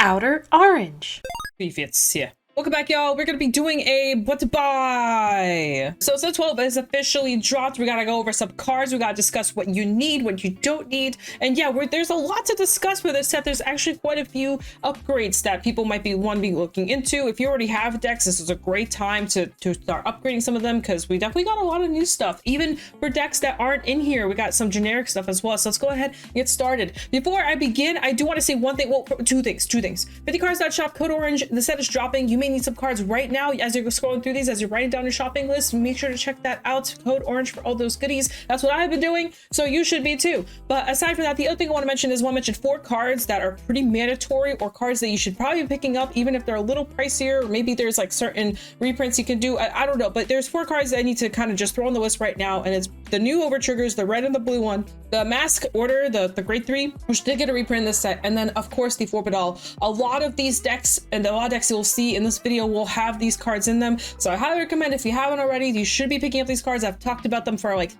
Outer Orange. Fits, yeah. Welcome back, y'all. We're gonna be doing a what to buy. So set 12 is officially dropped. We gotta go over some cards. We gotta discuss what you need, what you don't need, and yeah, there's a lot to discuss with this set. There's actually quite a few upgrades that people might be looking into. If you already have decks, this is a great time to start upgrading some of them, because we definitely got a lot of new stuff. Even for decks that aren't in here, we got some generic stuff as well. So let's go ahead and get started. Before I begin, I do want to say one thing. Well, two things. 50cards.shop, code orange. The set is dropping. You may need some cards right now as you're scrolling through these, as you're writing down your shopping list. Make sure to check that out. Code orange for all those goodies. That's what I've been doing, so you should be too. But aside from that, the other thing I want to mention is, I want to mention 4 cards that are pretty mandatory, or cards that you should probably be picking up even if they're a little pricier, or maybe there's like certain reprints you can do. I don't know, but there's 4 cards that I need to kind of just throw on the list right now, and it's the new over triggers, the red and the blue one, the mask order, the grade 3, which did get a reprint in this set, and then of course the Forbidal. A lot of these decks and a lot of decks you'll see in this video will have these cards in them, so I highly recommend, if you haven't already, you should be picking up these cards. I've talked about them for like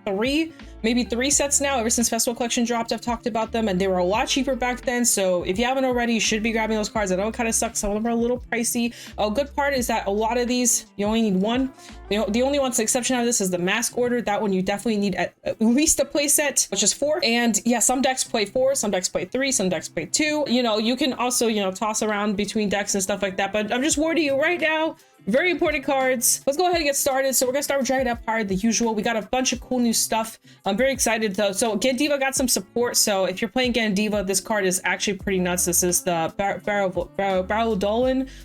maybe 3 sets now. Ever since Festival Collection dropped, I've talked about them, and they were a lot cheaper back then. So if you haven't already, you should be grabbing those cards. I know it kind of sucks, some of them are a little pricey. A good part is that a lot of these you only need one. The only one, the exception out of this, is the mask order. That one you definitely need at least a play set, which is 4. And yeah, some decks play 4, some decks play 3, some decks play 2. You know, you can also, you know, toss around between decks and stuff like that, but I'm just warning you right now, very important cards. Let's go ahead and get started. So we're gonna start with Dragon Empire, the usual. We got a bunch of cool new stuff. I'm very excited though. So Gandiva got some support. So if you're playing Gandiva, this card is actually pretty nuts. This is the Barrel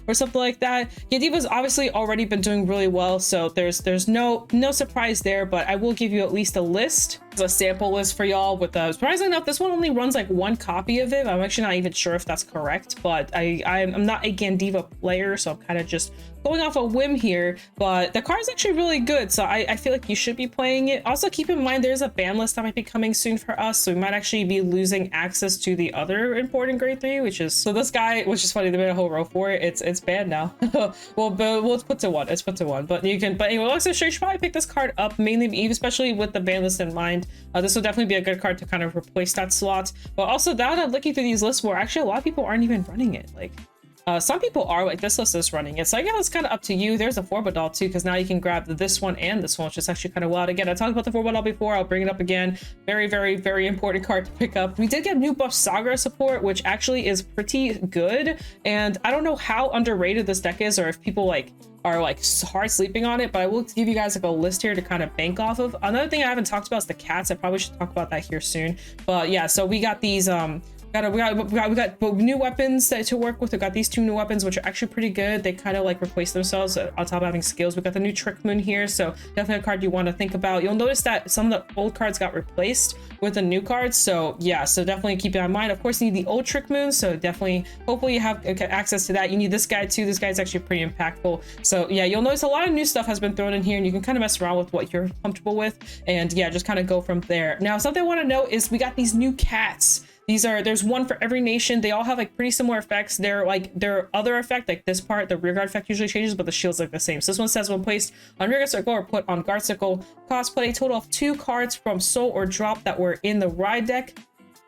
or something like that. Gandiva's obviously already been doing really well, so there's no surprise there, but I will give you at least a list. A sample list for y'all with surprisingly enough, this one only runs like 1 copy of it. I'm actually not even sure if that's correct, but I'm not a Gandiva player, so I'm kind of just going off a whim here, but the card is actually really good, so I feel like you should be playing it. Also keep in mind there's a ban list that might be coming soon for us, so we might actually be losing access to the other important grade 3, which is, so this guy, which is funny, they made a whole row for it. It's banned now. Well, but we'll put to 1. It's put to 1, but you can, but anyway, also sure you should probably pick this card up, mainly especially with the ban list in mind. This will definitely be a good card to kind of replace that slot. But also, now that I'm looking through these lists, where actually a lot of people aren't even running it. Like some people are, like this list is running it, so I guess it's kind of up to you. There's a Forbidal too, because now you can grab this one and this one, which is actually kind of wild. Again, I talked about the Forbidal before, I'll bring it up again. Very, very, very important card to pick up. We did get new buff Saga support, which actually is pretty good, and I don't know how underrated this deck is, or if people are hard sleeping on it, but I will give you guys like a list here to kind of bank off of. Another thing I haven't talked about is the cats. I probably should talk about that here soon, but yeah, so we got these we got new weapons to work with. We got these 2 new weapons, which are actually pretty good. They kind of like replace themselves on top of having skills. We got the new Trick Moon here, so definitely a card you want to think about. You'll notice that some of the old cards got replaced with the new cards, so yeah, so definitely keep that in mind. Of course, you need the old Trick Moon, so definitely, hopefully you have access to that. You need this guy too. This guy's actually pretty impactful. So yeah, you'll notice a lot of new stuff has been thrown in here, and you can kind of mess around with what you're comfortable with, and yeah, just kind of go from there. Now, something I want to note is we got these new cats. There's one for every nation. They all have like pretty similar effects. Their other effect, like this part, the rear guard effect usually changes, but the shield's like the same. So this one says, when placed on rear guard circle or put on guard circle, cosplay a total of 2 cards from soul or drop that were in the ride deck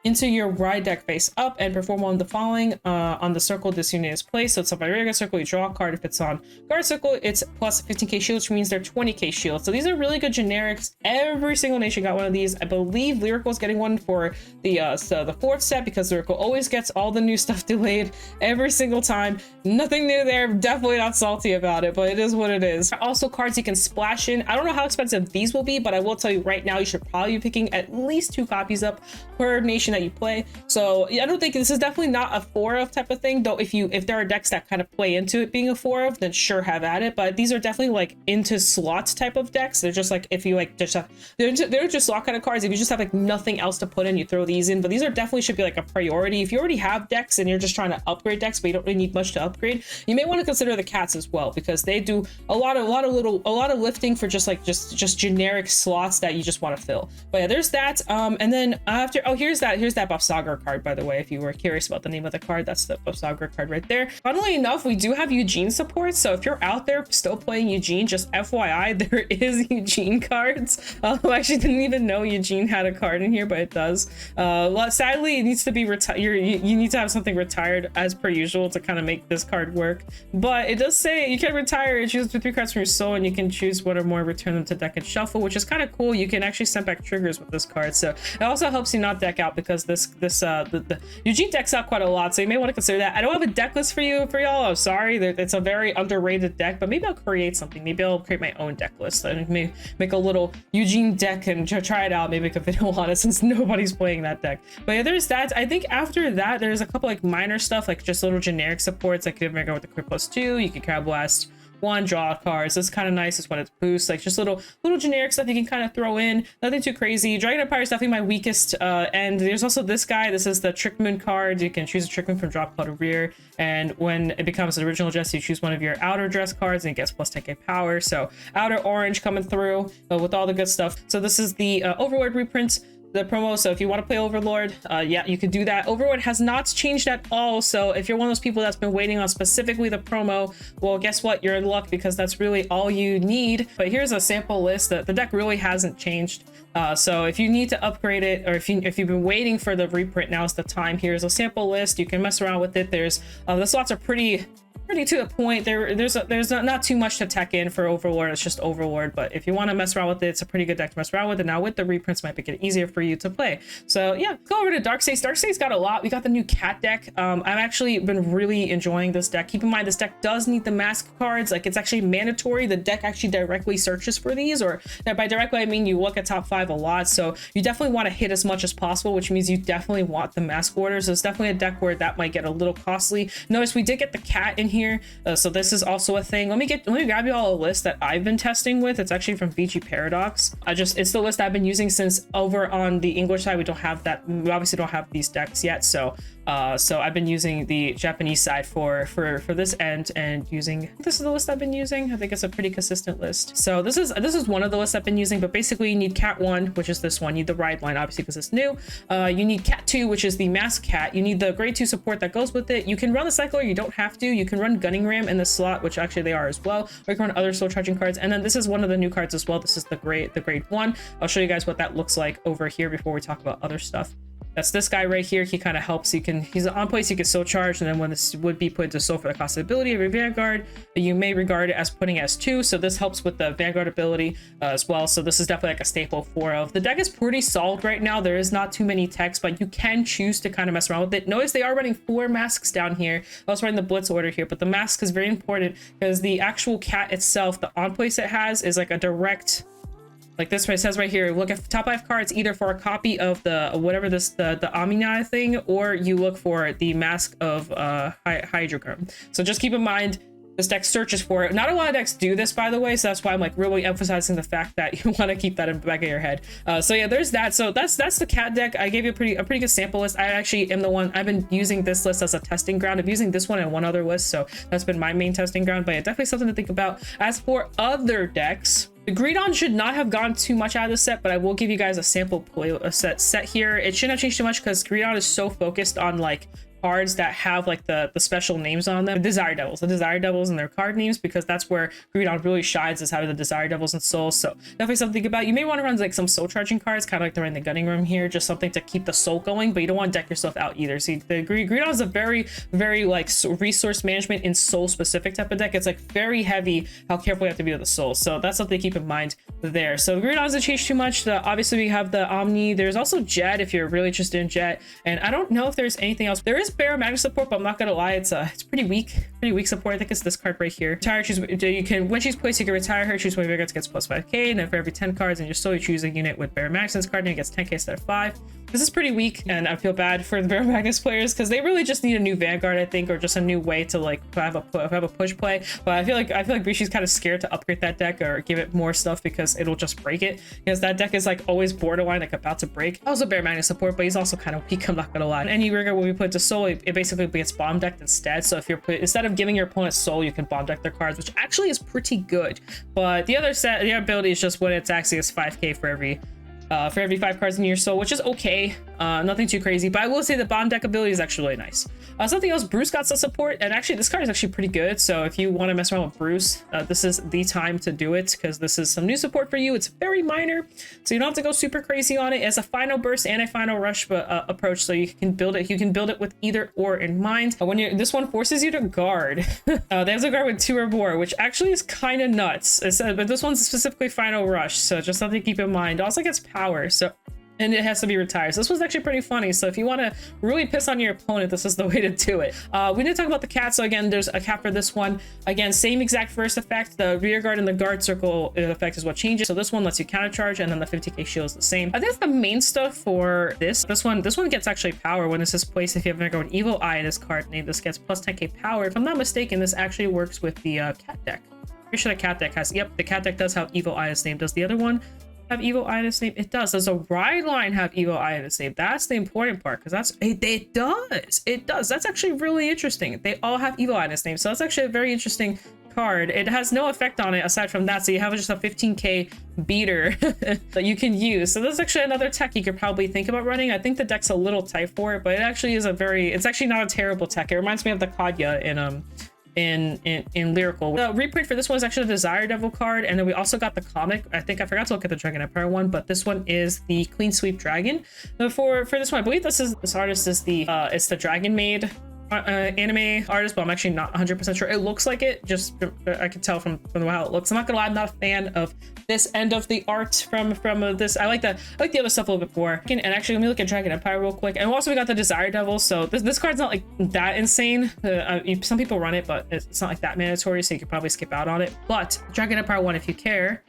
into your ride deck face up, and perform one of the following on the circle this unit is placed. So it's on my regular circle, you draw a card. If it's on guard circle, it's plus 15k shield, which means they're 20k shield. So these are really good generics. Every single nation got one of these. I believe Lyrical's getting one for the 4th set, because Lyrical always gets all the new stuff delayed every single time. Nothing new there. Definitely not salty about it, but it is what it is. Also, cards you can splash in. I don't know how expensive these will be, but I will tell you right now, you should probably be picking at least 2 copies up per nation that you play. So I don't think this is definitely not a 4 of type of thing, though. If there are decks that kind of play into it being a 4 of, then sure, have at it. But these are definitely like into slots type of decks. They're just like, if you like just have, they're just slot kind of cards. If you just have like nothing else to put in, you throw these in. But these are definitely should be like a priority. If you already have decks and you're just trying to upgrade decks, but you don't really need much to upgrade, you may want to consider the cats as well, because they do a lot of lifting for just generic slots that you just want to fill. But yeah, there's that. And then after, oh, here's that here's that Bobsagar card, by the way, if you were curious about the name of the card. That's the Bobsagar card right there. Funnily enough, we do have Eugene support, so if you're out there still playing Eugene, just FYI, there is Eugene cards. I actually didn't even know Eugene had a card in here, but it does. Well, sadly, it needs to be retired. You need to have something retired as per usual to kind of make this card work, but it does say you can retire and choose 3 cards from your soul, and you can choose one or more, return them to deck and shuffle, which is kind of cool. You can actually send back triggers with this card, so it also helps you not deck out, because the Eugene decks out quite a lot, so you may want to consider that. I don't have a deck list for y'all. I'm sorry, it's a very underrated deck, but maybe I'll create something. Maybe I'll create my own deck list and make a little Eugene deck and try it out, maybe make a video on it, since nobody's playing that deck. But yeah, there's that. I think after that there's a couple like minor stuff, like just little generic supports, like Evenfall with the crit +2, you can Crab Blast 1, draw cards. That's kind of nice. It's when it's boosts, like just little generic stuff you can kind of throw in. Nothing too crazy. Dragon Empire is definitely my weakest, and there's also this guy. This is the Trick Moon card. You can choose a Trick Moon from drop called a rear, and when it becomes an original dress, you choose one of your outer dress cards and it gets plus 10k power. So outer orange coming through with all the good stuff. So this is the Overlord reprint, the promo. So if you want to play Overlord, yeah, you could do that. Overlord has not changed at all, so if you're one of those people that's been waiting on specifically the promo, well, guess what, you're in luck, because that's really all you need. But here's a sample list. The deck really hasn't changed, so if you need to upgrade it, or if you've been waiting for the reprint, now's the time. Here's a sample list. You can mess around with it. There's the slots are pretty to the point. There's not too much to tech in for Overlord. It's just Overlord, but if you want to mess around with it, it's a pretty good deck to mess around with. And now with the reprints, might make it easier for you to play. So yeah, go over to Darkstace. Darkstace got a lot. We got the new cat deck. I've actually been really enjoying this deck. Keep in mind, this deck does need the mask cards. Like, it's actually mandatory. The deck actually directly searches for these, or by directly I mean you look at top 5 a lot, so you definitely want to hit as much as possible, which means you definitely want the mask orders. So it's definitely a deck where that might get a little costly. Notice we did get the cat in here, so this is also a thing. Let me grab you all a list that I've been testing with. It's actually from VG Paradox. It's the list I've been using, since over on the English side we don't have that. We obviously don't have these decks yet, so I've been using the Japanese side for this end, and this is the list I've been using. I think it's a pretty consistent list. So this is one of the lists I've been using, but basically you need Cat 1, which is this one. You need the Ride line, obviously, because it's new. You need Cat 2, which is the Mask Cat. You need the grade 2 support that goes with it. You can run the Cycler, you don't have to. You can run Gunning Ram in the slot, which actually they are as well, or you can run other soul charging cards. And then this is one of the new cards as well. This is the grade 1. I'll show you guys what that looks like over here before we talk about other stuff. That's this guy right here. He kind of helps. He's on place, you can soul charge, and then when this would be put into soul for the cost ability of your Vanguard, you may regard it as putting S2. So this helps with the Vanguard ability as well. So this is definitely like a staple of. The deck is pretty solid right now. There is not too many techs, but you can choose to kind of mess around with it. Notice they are running 4 masks down here. I was running the Blitz order here, but the mask is very important, because the actual cat itself, the on place it has, is like a direct, like this one says right here, look at top 5 cards either for a copy of the whatever the Amina thing, or you look for the mask of Hydrogram. So just keep in mind, this deck searches for it. Not a lot of decks do this, by the way, so that's why I'm like really emphasizing the fact that you want to keep that in the back of your head. So yeah, there's that. So that's the cat deck. I gave you a pretty good sample list. I actually am the one, I've been using this list as a testing ground. I'm using this one and one other list, so that's been my main testing ground. But yeah, definitely something to think about. As for other decks, the Greedon should not have gone too much out of the set, but I will give you guys a sample play set here. It shouldn't have changed too much, because Greedon is so focused on like cards that have like the special names on them. The Desire Devils and their card names, because that's where Greedon really shines, is having the Desire Devils and Souls. So definitely something to think about. You may want to run like some soul charging cards, kind of like they're in the Gunning Room here, just something to keep the soul going, but you don't want to deck yourself out either. See, the Greedon is a very like resource management in soul specific type of deck. It's like very heavy how careful you have to be with the souls, so that's something to keep in mind there. So the Greedon doesn't change too much. Obviously we have the Omni. There's also Jet if you're really interested in Jet, and I don't know if there's anything else. There is Barrow Magnet support, but I'm not gonna lie, it's pretty weak support. I think it's this card right here. Retire, you can, when she's placed, you can retire her, choose one of your cards, gets plus 5k, and then for every 10 cards and you're still, you choose a unit with Barrow Magnus card, and it gets 10k instead of 5. This is pretty weak, and I feel bad for the Barrow Magnus players, because they really just need a new Vanguard, I think, or just a new way to like have a push play. But I feel like Bishi's kind of scared to upgrade that deck or give it more stuff, because it'll just break it, because that deck is like always borderline, like about to break. Also Barrow Magnus support, but he's also kind of weak, I'm not gonna lie. And any rigor when we put to soul, it basically gets bomb decked instead. So if you're instead of giving your opponent soul, you can bomb deck their cards, which actually is pretty good. But the other ability is just when it's actually is 5k for every 5 cards in your soul, which is okay. Nothing too crazy, but I will say the bomb deck ability is actually really nice. Something else, Bruce got some support, and actually this card is actually pretty good. So if you want to mess around with Bruce, this is the time to do it, because this is some new support for you. It's very minor, so you don't have to go super crazy on it. It has a final burst and a final rush approach, so you can build it. You can build it with either or in mind. This one forces you to guard. They have to guard with 2 or more, which actually is kind of nuts. But this one's specifically final rush, so just something to keep in mind. Also gets power, so. And it has to be retired. So this was actually pretty funny. So if you want to really piss on your opponent, this is the way to do it. We didn't talk about the cat. So again, there's a cat for this one. Again, same exact first effect. The rear guard and the guard circle effect is what changes. So this one lets you counter charge, and then the 50k shield is the same. I think that's the main stuff for this. This one gets actually power when this is placed. If you have an evil eye in this card name, this gets plus 10k power. If I'm not mistaken, this actually works with the cat deck. Pretty sure the cat deck has. Yep, the cat deck does have evil eye in its name. Does the other one have evil eye in its name? It does. Does a ride line have evil eye in its name? That's the important part, because it does. That's actually really interesting. They all have evil eye in its name, so that's actually a very interesting card. It has no effect on it aside from that, so you have just a 15k beater that you can use. So that's actually another tech you could probably think about running. I think the deck's a little tight for it, but it actually is it's actually not a terrible tech. It reminds me of the Kadya in lyrical. The reprint for this one is actually the Desire Devil card, and then we also got the comic. I think I forgot to look at the Dragon Empire one, but this one is the Clean Sweep Dragon. For this one, I believe this artist is it's the Dragon Maid anime artist, but I'm actually not 100% sure. It looks like it, just I can tell from how it looks. I'm not gonna lie, I'm not a fan of this end of the art from this. I like the other stuff a little bit more. And actually, let me look at Dragon Empire real quick. And also we got the Desire Devil, so this card's not like that insane. Some people run it, but it's not like that mandatory, so you could probably skip out on it. But Dragon Empire 1, if you care,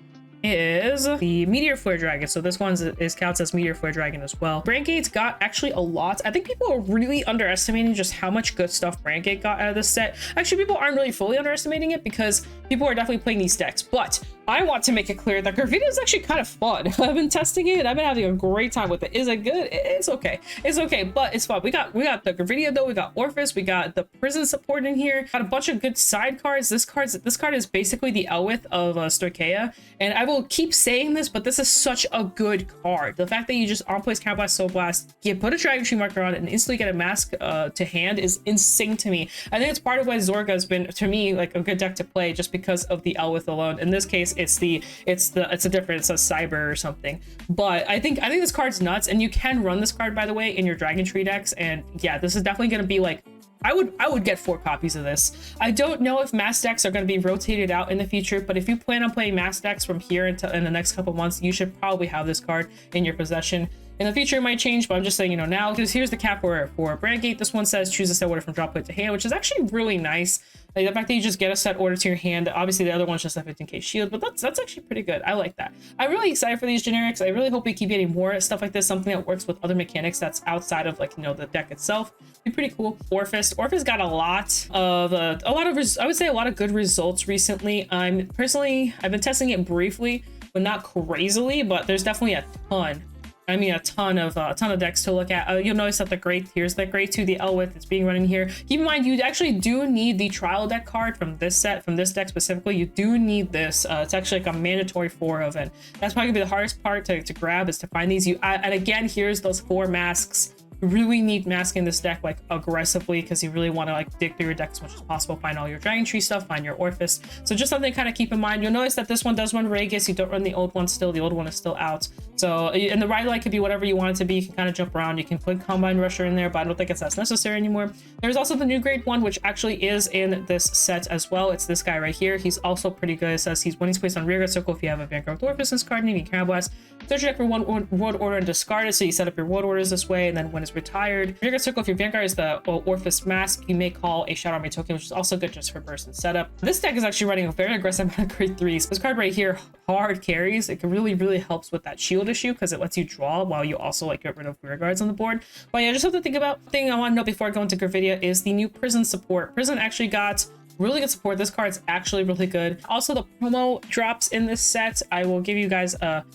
is the Meteor Flare Dragon. So this one counts as Meteor Flare Dragon as well. Brandt Gate's got actually a lot. I think people are really underestimating just how much good stuff Brandt Gate got out of this set. Actually, people aren't really fully underestimating it, because people are definitely playing these decks. But I want to make it clear that Gravidia is actually kind of fun. I've been testing it. I've been having a great time with it. Is it good? It's okay. It's okay, but it's fun. We got the Gravidia though. We got Orpheus. We got the prison support in here. Got a bunch of good side cards. This card is basically the Elwith of Stoicheia, and I will keep saying this, but this is such a good card. The fact that you just on place Counter Blast, Soul Blast, you put a Dragon Tree marker on it, and instantly get a mask to hand is insane to me. I think it's part of why Zorga has been, to me, like a good deck to play, just because of the Elwith alone. In this case, it's a different, it's a Cyber or something. But I think this card's nuts, and you can run this card, by the way, in your Dragon Tree decks. And yeah, this is definitely going to be like, I would get 4 copies of this. I don't know if mass decks are going to be rotated out in the future, but if you plan on playing mass decks from here until in the next couple months, you should probably have this card in your possession. In the future, it might change, but I'm just saying, you know, now, because here's the cap for Brandt Gate. This one says choose a set order from drop plate to hand, which is actually really nice. Like the fact that you just get a set order to your hand. Obviously, the other one's just a 15k shield, but that's actually pretty good. I like that. I'm really excited for these generics. I really hope we keep getting more stuff like this, something that works with other mechanics that's outside of, like, you know, the deck itself. Be pretty cool. Orpheus got a lot of I would say a lot of good results recently. I've been testing it briefly, but not crazily. But there's definitely a ton. I mean, a ton of decks to look at. You'll notice that here's the Great 2, the Elwith, it's being run in here. Keep in mind, you actually do need the trial deck card from this set, from this deck specifically. You do need this. It's actually like a mandatory 4 of it. That's probably gonna be the hardest part to grab, is to find these. And again, here's those 4 masks. You really need mask in this deck, like, aggressively, because you really want to, like, dig through your deck as much as possible, find all your Dragon Tree stuff, find your Orpheus. So just something to kind of keep in mind. You'll notice that this one does run Regis. You don't run the old one still. The old one is still out. So, and the ride light could be whatever you want it to be. You can kind of jump around. You can put Combine Rusher in there, but I don't think it's as necessary anymore. There's also the new grade 1, which actually is in this set as well. It's this guy right here. He's also pretty good. It says when he's placed on rearguard circle, if you have a Vanguard Orpheus in this card name, you can Counter Blast. Search your deck for one world order and discard it. So you set up your world orders this way, and then when it's retired, Rearguard circle, if your Vanguard is the Orpheus mask, you may call a Shadow Army token, which is also good just for burst and setup. This deck is actually running a very aggressive amount of grade 3s. This card right here hard carries. It really helps with that shield issue, because it lets you draw while you also, like, get rid of rear guards on the board. But yeah, just something to think about. Thing I want to know before I go into Gravidia is the new prison support. Prison actually got really good support. This card's actually really good. Also, the promo drops in this set. I will give you guys a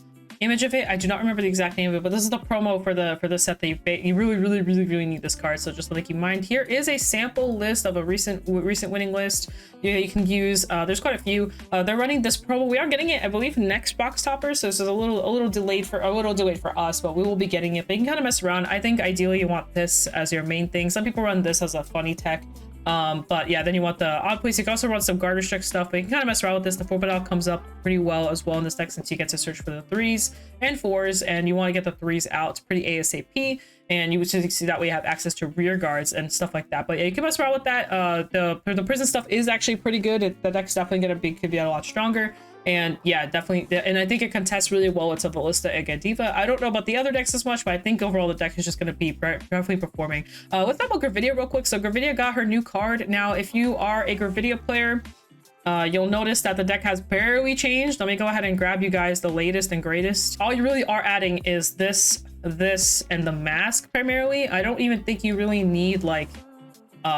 image of it. I do not remember the exact name of it, but this is the promo for the set that you really need this card. So just to keep in mind, here is a sample list of a recent winning list. You can use. There's quite a few. They're running this promo. We are getting it, I believe, next box topper. So this is a little delayed for us, but we will be getting it. But you can kind of mess around. I think ideally you want this as your main thing. Some people run this as a funny tech. But yeah, then you want the odd place. You can also run some garbage check stuff, but you can kind of mess around with this. The 4-pedal comes up pretty well as well in this deck, since you get to search for the 3s and 4s, and you want to get the 3s out pretty ASAP, and you should see that way you have access to rear guards and stuff like that. But yeah, you can mess around with that. The prison stuff is actually pretty good. The deck's definitely could be a lot stronger. And yeah, definitely, and I think it contests really well with Ballista and Godiva. I don't know about the other decks as much, but I think overall the deck is just going to be definitely performing. Let's talk about Gravidia real quick. So Gravidia got her new card. Now, if you are a Gravidia player, you'll notice that the deck has barely changed. Let me go ahead and grab you guys the latest and greatest. All you really are adding is this, and the mask primarily. I don't even think you really need like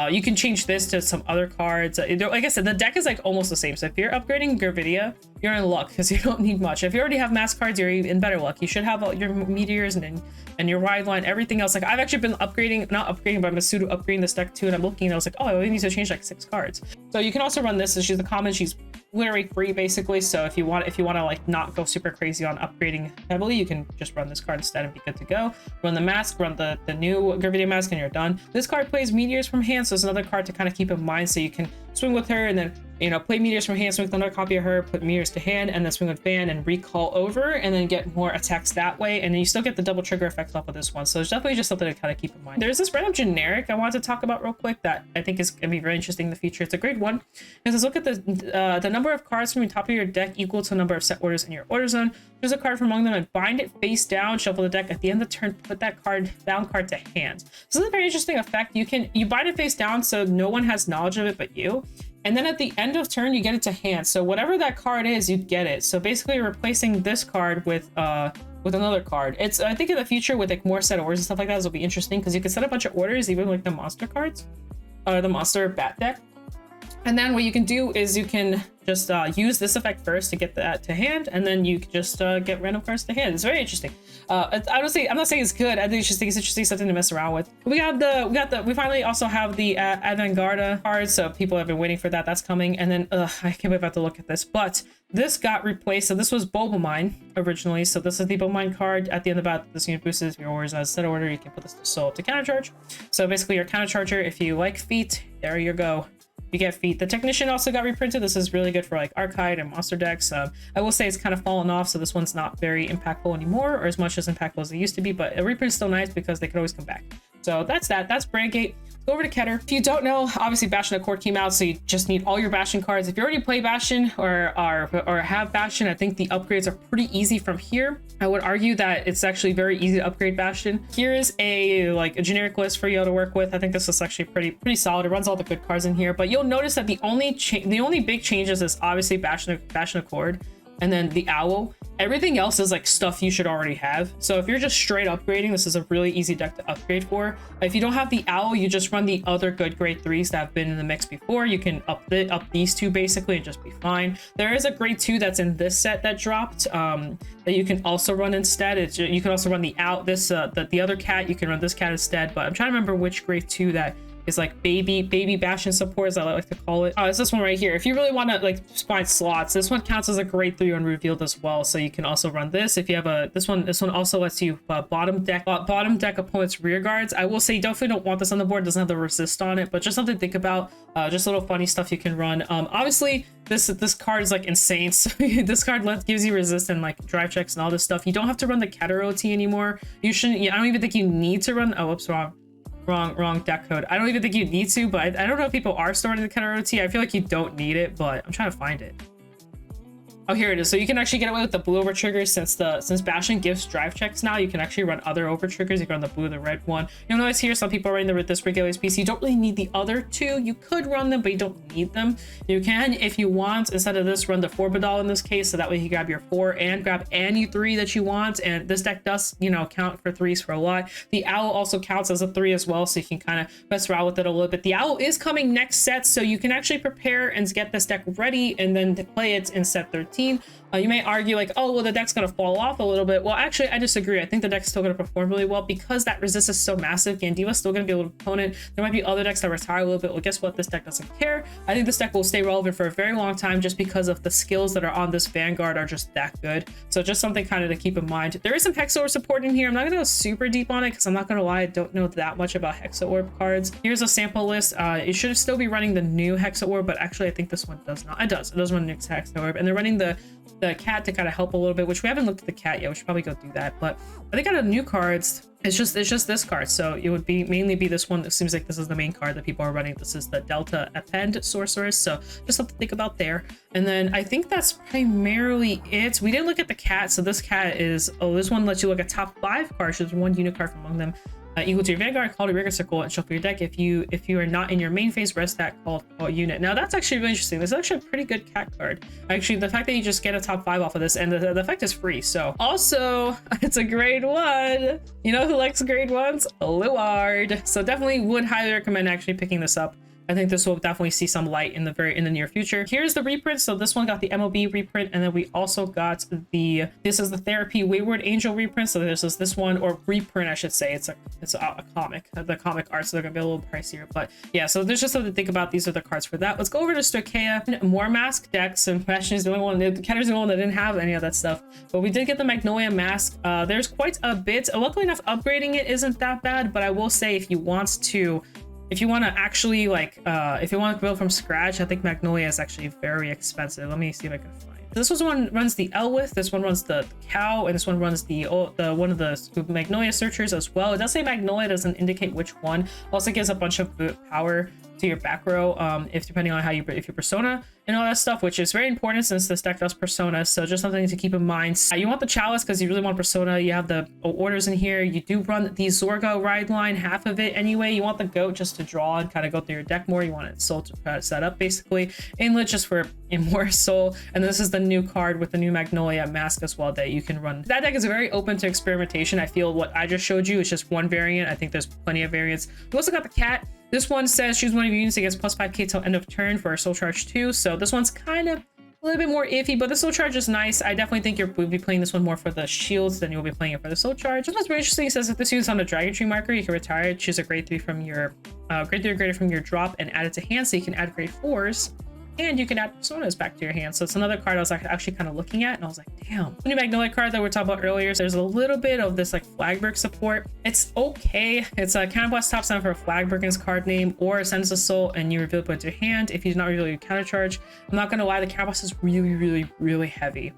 you can change this to some other cards. Like I said, the deck is like almost the same. So if you're upgrading Gravidia, you're in luck because you don't need much. If you already have mask cards, you're in better luck. You should have all your meteors and your wide line, everything else. Like I've actually been not upgrading, but I'm pseudo upgrading this deck too. And I'm looking and I was like, oh, I only need to change like 6 cards. So you can also run this. She's a common. She's literally free basically. So if you want to like not go super crazy on upgrading heavily, you can just run this card instead and be good to go. Run the mask, run the new Gravidia mask, and you're done. This card plays meteors from hand, so it's another card to kind of keep in mind. So you can swing with her and then, you know, play meteors from hand, swing with another copy of her, put meteors to hand, and then swing with Van and recall over, and then get more attacks that way. And then you still get the double trigger effect off of this one. So it's definitely just something to kind of keep in mind. There's this random generic I wanted to talk about real quick that I think is gonna be very interesting in the future. It's a grade 1. It says look at the number of cards from the top of your deck equal to the number of set orders in your order zone. Choose a card from among them and bind it face down. Shuffle the deck. At the end of the turn, put that down card to hand. So this is a very interesting effect. You bind it face down so no one has knowledge of it but you. And then at the end of turn, you get it to hand. So whatever that card is, you get it. So basically you're replacing this card with another card. It's, I think in the future with like more set orders and stuff like that, this will be interesting because you can set a bunch of orders, even like the monster cards, the monster bat deck. And then what you can do is you can just use this effect first to get that to hand, and then you can just get random cards to hand. It's very interesting. I'm not saying it's good. I think it's interesting something to mess around with. We finally also have the Avant-Garde card, so people have been waiting for that. That's coming. And then I can't wait about to look at this, but this got replaced. So this was Bulbamine originally. So this is the Bulbamine card. At the end of battle, this unit boosts your orders as set order. You can put this to soul up to counter charge. So basically your counter charger, if you like feet, there you go. You get feet. The Technician also got reprinted. This is really good for like Archide and monster decks. I will say it's kind of fallen off, so this one's not very impactful anymore, or as much as impactful as it used to be, but a reprint is still nice because they could always come back. So that's that. That's Brandt Gate. Go over to Keter. If you don't know, obviously Bastion Accord came out, so you just need all your Bastion cards. If you already play Bastion or have Bastion, I think the upgrades are pretty easy from here. I would argue that it's actually very easy to upgrade Bastion. Here is a generic list for you to work with. I think this is actually pretty solid. It runs all the good cards in here, but you'll notice that the only big changes is obviously Bastion Accord, and then the Owl. Everything else is like stuff you should already have. So if you're just straight upgrading, this is a really easy deck to upgrade for. If you don't have the Owl, you just run the other good grade 3s that have been in the mix before. You can up these two basically and just be fine. There is a grade 2 that's in this set that dropped that you can also run instead. You can also run the the other cat. You can run this cat instead, but I'm trying to remember which grade 2 that is like baby Bastion support, as I like to call it. Oh, it's this one right here. If you really want to like find slots, this one counts as a grade 3 unrevealed as well, so you can also run this. If you have this one also lets you bottom deck opponent's rear guards. I will say definitely don't want this on the board. It doesn't have the resist on it, but just something to think about. Just a little funny stuff you can run. Obviously this card is like insane, so this card gives you resist and like drive checks and all this stuff. You don't have to run the Keter OT anymore. You shouldn't. I don't even think you need to run. Oh, whoops, wrong deck code. I don't even think you need to, but I don't know if people are storing the Keter OT. I feel like you don't need it, but I'm trying to find it. Oh, here it is. So you can actually get away with the blue over triggers since Bastion gives drive checks now. You can actually run other over triggers. You can run the blue, the red one. You'll notice here some people are running this regular piece. You don't really need the other two. You could run them, but you don't need them. You can, if you want, instead of this, run the 4-Badal in this case, so that way you grab your 4 and grab any 3 that you want. And this deck does, count for 3s for a lot. The Owl also counts as a 3 as well, so you can kind of mess around with it a little bit. The Owl is coming next set, so you can actually prepare and get this deck ready and then play it in set 13. 15. You may argue like, oh, well, the deck's going to fall off a little bit. Well, actually, I disagree. I think the deck's still going to perform really well because that resist is so massive. Gandiva's still going to be a little opponent. There might be other decks that retire a little bit. Well, guess what? This deck doesn't care. I think this deck will stay relevant for a very long time just because of the skills that are on this Vanguard are just that good. So just something kind of to keep in mind. There is some Hexa Orb support in here. I'm not going to go super deep on it because I'm not going to lie, I don't know that much about Hexa Orb cards. Here's a sample list. It should still be running the new Hexa Orb, but actually I think this one does not. It does run the new Hexa Orb, and they're running the cat to kind of help a little bit, which we haven't looked at the cat yet. We should probably go do that, but they got a new cards. It's just this card, so it would be mainly be this one. It seems like this is the main card that people are running. This is the Delta Append Sorceress, so just something to think about there. And then I think that's primarily it. We didn't look at the cat, so this cat is, this one lets you look at top 5 cards. There's one unit card from among them. Equal to your Vanguard, call it a rigor circle, and shuffle your deck. If you are not in your main phase, rest that called unit. Now that's actually really interesting. This is actually a pretty good cat card. Actually, the fact that you just get a top 5 off of this, and the effect is free. So also, it's a grade 1. You know who likes grade 1s? Luard. So definitely would highly recommend actually picking this up. I think this will definitely see some light in the near future. Here's the reprint. So this one got the MOB reprint, and then we also got this is the Therapy Wayward Angel reprint. So this one, or reprint I should say. It's a comic, the comic art, so they're gonna be a little pricier. But yeah, so there's just something to think about. These are the cards for that. Let's go over to Stoicheia. More mask decks, and Passion is the only one. Keter's the only one that didn't have any of that stuff. But we did get the Magnolia mask. There's quite a bit. Luckily enough, upgrading it isn't that bad. But I will say, if you want to actually if you want to build from scratch, I think Magnolia is actually very expensive. Let me see if I can find. This one runs the Elwith, this one runs the Cow, and this one runs the one of the Magnolia searchers as well. It does say Magnolia, doesn't indicate which one. Also gives a bunch of power to your back row, if depending on how you persona and all that stuff, which is very important since this deck does persona. So just something to keep in mind. You want the Chalice because you really want persona. You have the orders in here. You do run the Zorga ride line, half of it anyway. You want the Goat just to draw and kind of go through your deck more. You want it Soul to set up basically. Inlet just for more Soul. And this is the new card with the new Magnolia mask as well that you can run. That deck is very open to experimentation. I feel what I just showed you is just one variant. I think there's plenty of variants. We also got the Cat. This one says choose one of your units that gets plus 5k till end of turn for a Soul Charge 2. So this one's kind of a little bit more iffy, but the Soul Charge is nice. I definitely think you'll be playing this one more for the shields than you'll be playing it for the Soul Charge. This one's very interesting. It says if this unit's on a Dragon Tree marker, you can retire it, choose a grade 3 from your grade 3 or greater from your drop, and add it to hand. So you can add grade 4s. And you can add personas back to your hand. So it's another card I was actually kind of looking at, and I was like, damn. The new Magnolia card that we were talking about earlier, so there's a little bit of this like Flagberg support. It's okay. It's a counterblast top 7 for a Flagbergen's card name, or sends a soul and you reveal it into your hand. If you do not reveal your counter charge, I'm not gonna lie, the counterblast is really heavy.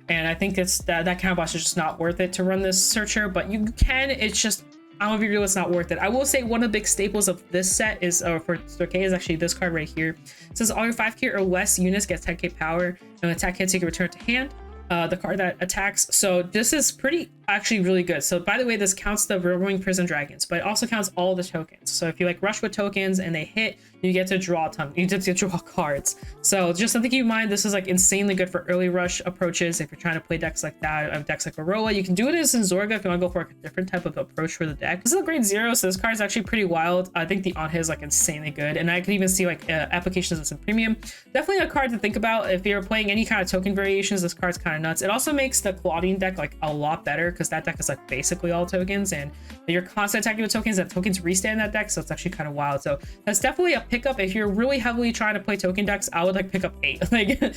And I think it's that counterblast is just not worth it to run this searcher, but you can, it's just, I'm gonna be real, it's not worth it. I will say one of the big staples of this set is, for Stoicheia, is actually this card right here. It says all your 5k or less units get 10k power, and attack hits you can return to hand. The card that attacks. So this is actually really good. So by the way, this counts the Roaring Prison Dragons, but it also counts all the tokens. So if you like rush with tokens and they hit, you get to draw a ton. You get to draw cards. So just something to keep in mind. This is like insanely good for early rush approaches. If you're trying to play decks like that, decks like Aroa, you can do it as in Zorga if you want to go for a different type of approach for the deck. This is a grade 0, so this card is actually pretty wild. I think the on hit is like insanely good, and I could even see like applications of some premium. Definitely a card to think about if you're playing any kind of token variations. This card's kind of nuts. It also makes the Claudine deck like a lot better because that deck is like basically all tokens, and you're constantly attacking with tokens, and tokens restand that deck, so it's actually kind of wild. So that's definitely a pickup if you're really heavily trying to play token decks. I would like pick up 8, like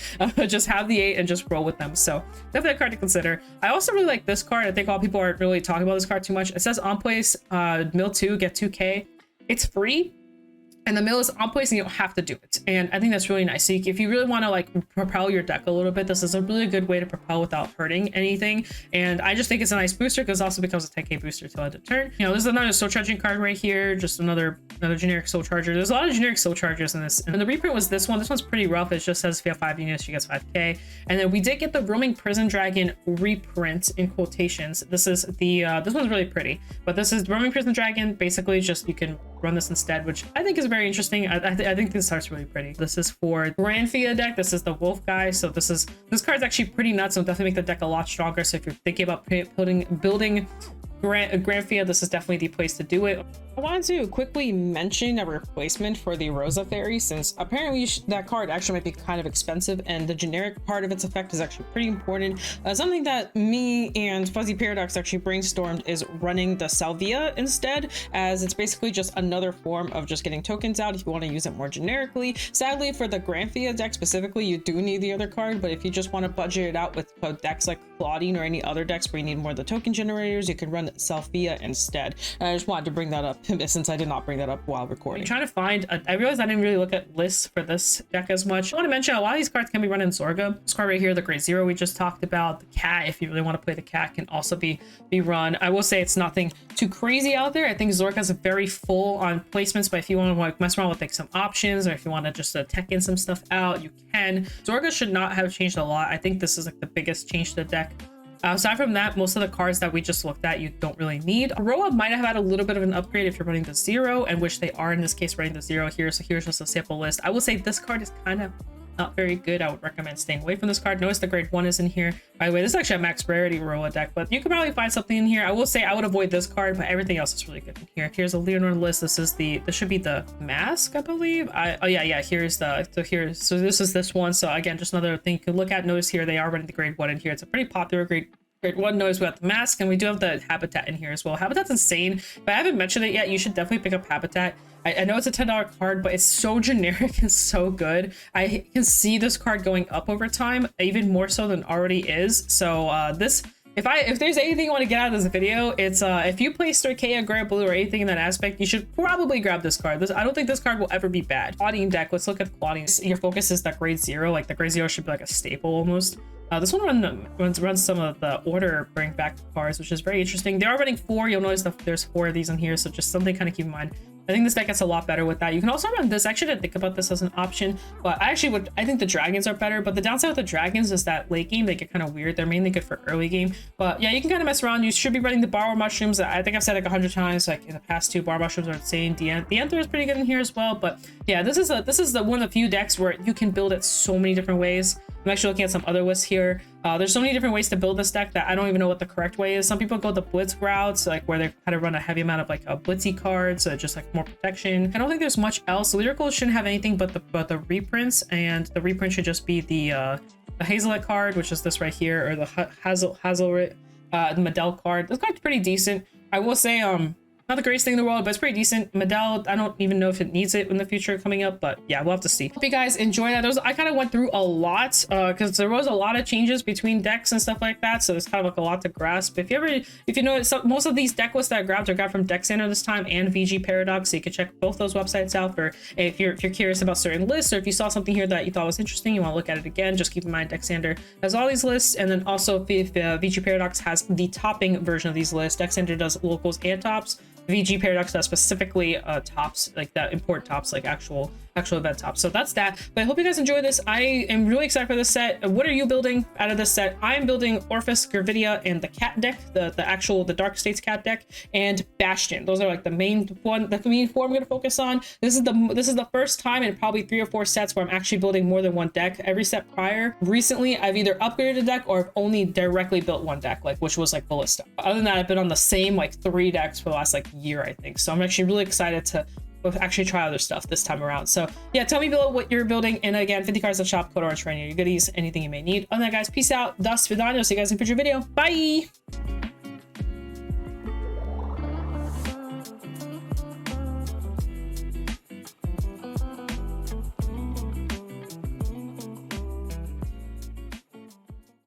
just have the 8 and just roll with them. So definitely a card to consider. I also really like this card. I think a lot of people aren't really talking about this card too much. It says on place, mill 2, get 2k. It's free, and the mill is on place and you don't have to do it, and I think that's really nice. So if you really want to like propel your deck a little bit, this is a really good way to propel without hurting anything. And I just think it's a nice booster because it also becomes a 10k booster till end of turn. You know, there's another soul charging card right here, just another generic soul charger. There's a lot of generic soul chargers in this, and the reprint was this one. This one's pretty rough. It just says if you have 5 units, you get 5k. And then we did get the Roaming Prison Dragon reprint in quotations. This is the this one's really pretty, but this is Roaming Prison Dragon. Basically just you can run this instead, which I think is very interesting. I think this art's really pretty. This is for Granthea deck. This is the wolf guy. So this card's actually pretty nuts. It'll definitely make the deck a lot stronger. So if you're thinking about building Granfia, this is definitely the place to do it. I wanted to quickly mention a replacement for the Rosa Fairy, since apparently that card actually might be kind of expensive, and the generic part of its effect is actually pretty important. Something that me and Fuzzy Paradox actually brainstormed is running the Salvia instead, as it's basically just another form of just getting tokens out if you want to use it more generically. Sadly, for the Granfia deck specifically, you do need the other card, but if you just want to budget it out with decks like Claudine or any other decks where you need more of the token generators, you can run Salvia instead. And I just wanted to bring that up since I did not bring that up while recording. I'm trying to find I realized I didn't really look at lists for this deck as much. I want to mention a lot of these cards can be run in Zorga. This card right here, the Great Zero we just talked about, the cat, if you really want to play the cat, can also be run. I will say it's nothing too crazy out there. I think Zorga is very full on placements, but if you want to like mess around with like some options, or if you want to just tech in some stuff out, you can. Zorga should not have changed a lot. I think this is like the biggest change to the deck. Aside from that, most of the cards that we just looked at, you don't really need. Roa might have had a little bit of an upgrade if you're running the Zero, and which they are in this case running the Zero here. So here's just a sample list. I will say this card is kind of not very good. I would recommend staying away from this card. Notice the grade 1 is in here. By the way, this is actually a max rarity Roa deck, but you could probably find something in here. I will say I would avoid this card, but everything else is really good in here. Here's a Leonard list. This should be the mask, I believe. Oh yeah, here's so this is this one. So again, just another thing you could look at. Notice here they are running the grade 1 in here. It's a pretty popular grade 1. Notice we got the mask, and we do have the Habitat in here as well. Habitat's insane. If I haven't mentioned it yet, you should definitely pick up Habitat. I know it's a $10 card, but it's so generic and so good. I can see this card going up over time, even more so than already is. So if there's anything you want to get out of this video, it's if you play Stoicheia, Grant Blue, or anything in that aspect, you should probably grab this card. I don't think this card will ever be bad. Claudine deck, let's look at Claudine. Your focus is that grade 0. Like the grade 0 should be like a staple almost. This one runs some of the order bring back cards, which is very interesting. They are running 4. You'll notice that there's 4 of these in here, so just something kind of keep in mind. I think this deck gets a lot better with that. You can also run this. I actually didn't think about this as an option, but I think the dragons are better. But the downside with the dragons is that late game they get kind of weird. They're mainly good for early game, but yeah, you can kind of mess around. You should be running the borrow mushrooms. I think I've said like 100 times, like in the past 2, borrow mushrooms are insane. The Anther is pretty good in here as well. But yeah, this is one of the few decks where you can build it so many different ways. I'm actually looking at some other lists here. There's so many different ways to build this deck that I don't even know what the correct way is. Some people go the blitz routes, like where they kind of run a heavy amount of like blitzy cards, just like more protection. I don't think there's much else. Lyrical shouldn't have anything but the reprints, and the reprint should just be the Hazelet card, which is this right here, or the Hazelrit, the Medell card. This card's pretty decent. I will say, not the greatest thing in the world, but it's pretty decent. Medell, I don't even know if it needs it in the future coming up, but yeah, we'll have to see. Hope you guys enjoy that. I kind of went through a lot because there was a lot of changes between decks and stuff like that, so there's kind of like a lot to grasp. If you know, most of these deck lists that I grabbed are got from Deck Center this time and VG Paradox, so you can check both those websites out for if you're curious about certain lists, or if you saw something here that you thought was interesting, you want to look at it again. Just keep in mind Deck Center has all these lists, and then also if VG Paradox has the topping version of these lists. Deck Center does locals and tops. VG Paradox does specifically tops, like that import tops, like actual event tops. So that's that. But I hope you guys enjoy this. I am really excited for this set. What are you building out of this set? I'm building Orpheus, Gravidia, and the cat deck, the Dark States cat deck, and Bastion. Those are like the main four I'm going to focus on. This is the first time in probably 3 or 4 sets where I'm actually building more than one deck. Every set prior, recently, I've either upgraded a deck or I've only directly built one deck, like which was like Ballista. Other than that, I've been on the same like 3 decks for the last like year, I think. So I'm actually really excited to actually try other stuff this time around. So yeah, tell me below what you're building. And again, 50 cards at shop, code orange for any of your goodies, anything you may need. Other than that, guys, peace out. Das Vidano. See you guys in a future video. Bye.